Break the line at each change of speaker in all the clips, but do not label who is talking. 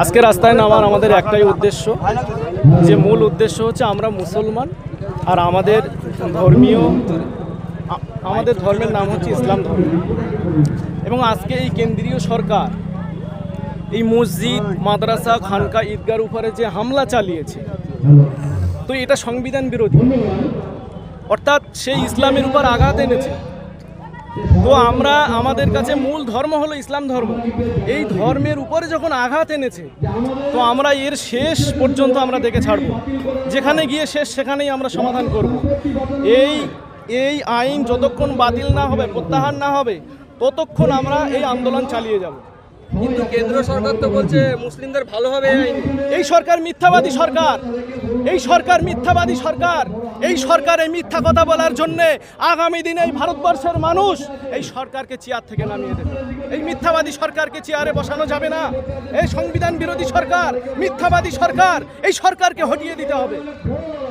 আজকে রাস্তায় নামার আমাদের একটাই উদ্দেশ্য, যে মূল উদ্দেশ্য হচ্ছে আমরা মুসলমান আর আমাদের ধর্মের নাম হচ্ছে ইসলাম ধর্ম। এবং আজকে এই কেন্দ্রীয় সরকার এই মসজিদ, মাদ্রাসা, খানকা, ঈদগার উপরে যে হামলা চালিয়েছে, তো এটা সংবিধান বিরোধী, অর্থাৎ সেই ইসলামের উপর আঘাত এনেছে। তো আমাদের কাছে মূল ধর্ম হলো ইসলাম ধর্ম। এই ধর্মের উপরে যখন আঘাত এনেছে, তো আমরা এর শেষ পর্যন্ত আমরা দেখে ছাড়ব। যেখানে গিয়ে শেষ সেখানেই আমরা সমাধান করব। এই আইন যতক্ষণ বাতিল না হবে, প্রত্যাহার না হবে, ততক্ষণ আমরা এই আন্দোলন চালিয়ে যাব।
কিন্তু কেন্দ্র সরকার তো বলছে মুসলিমদের ভালো হবে।
এই সরকার মিথ্যাবাদী সরকার, এই সরকার মিথ্যাবাদী সরকার। এই সরকার এই মিথ্যা কথা বলার জন্যে আগামী দিনে এই ভারতবর্ষের মানুষ এই সরকারকে চেয়ার থেকে নামিয়ে দেবে। এই মিথ্যাবাদী সরকারকে চেয়ারে বসানো যাবে না। এই সংবিধান বিরোধী সরকার, মিথ্যাবাদী সরকার, এই সরকারকে হটিয়ে দিতে হবে।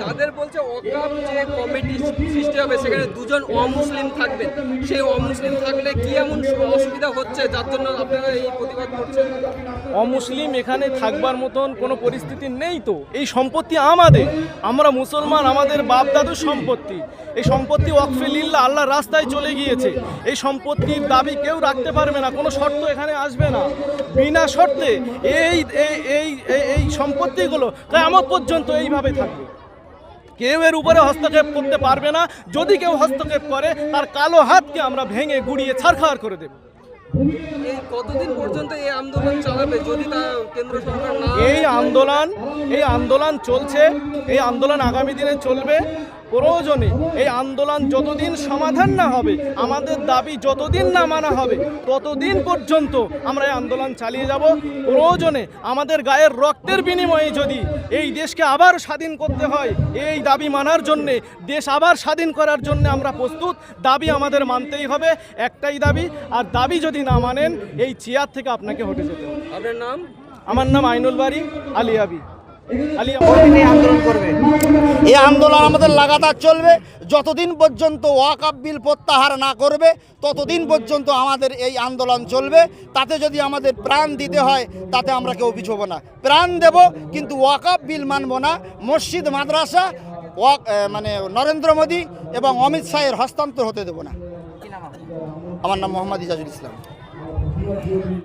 তাদের বলছে ওয়াকফ যে কমিটি সৃষ্টি হবে, সেখানে দুজন অমুসলিম থাকবেন। সেই অমুসলিম থাকলে কি এমন অসুবিধা হচ্ছে যার জন্য আপনারা এই প্রতিবাদ করছেন?
অমুসলিম এখানে থাকবার মতন কোনো পরিস্থিতি নেই। তো এই সম্পত্তি আমাদের, আমরা মুসলমান, আমাদের বাপ দাদুর সম্পত্তি। এই সম্পত্তি ওয়াকফে লিল্লাহ, আল্লাহর রাস্তায় চলে গিয়েছে। এই সম্পত্তির দাবি কেউ রাখতে পারবে না, কোনো শর্ত এখানে আসবে না। বিনা শর্তে এই সম্পত্তিগুলো কিয়ামত পর্যন্ত এইভাবে থাকবে। কেউ এর উপরে হস্তক্ষেপ করতে পারবে না। যদি কেউ হস্তক্ষেপ করে, তার কালো হাতকে আমরা ভেঙে গুড়িয়ে ছারখার করে দেব।
কতদিন পর্যন্ত এই আন্দোলন চালাবে যদি তা কেন্দ্র সরকার না?
এই আন্দোলন চলছে, এই আন্দোলন আগামী দিনে চলবে। প্রয়োজনে এই আন্দোলন যতদিন সমাধান না হবে, আমাদের দাবি যতদিন না মানা হবে, ততদিন পর্যন্ত আমরা এই আন্দোলন চালিয়ে যাব। প্রয়োজনে আমাদের গায়ের রক্তের বিনিময়ে যদি এই দেশকে আবার স্বাধীন করতে হয়, এই দাবি মানার জন্যে, দেশ আবার স্বাধীন করার জন্য আমরা প্রস্তুত। দাবি আমাদের মানতেই হবে, একটাই দাবি। আর দাবি যদি না মানেন, এই চেয়ার থেকে আপনাকে হটে যেতে হবে।
আপনার নাম?
আমার নাম আইনুল বারী আলিয়াবি।
আন্দোলন করবে, এই আন্দোলন আমাদের লাগাতার চলবে যতদিন পর্যন্ত ওয়াকফ বিল প্রত্যাহার না করবে, ততদিন পর্যন্ত আমাদের এই আন্দোলন চলবে। তাতে যদি আমাদের প্রাণ দিতে হয়, তাতে আমরা কেউ পিছব না, প্রাণ দেব, কিন্তু ওয়াকফ বিল মানব না। মসজিদ, মাদ্রাসা নরেন্দ্র মোদী এবং অমিত শাহের হস্তান্তর হতে দেব না। আমার নাম মোহাম্মদ ইজাজুল ইসলাম।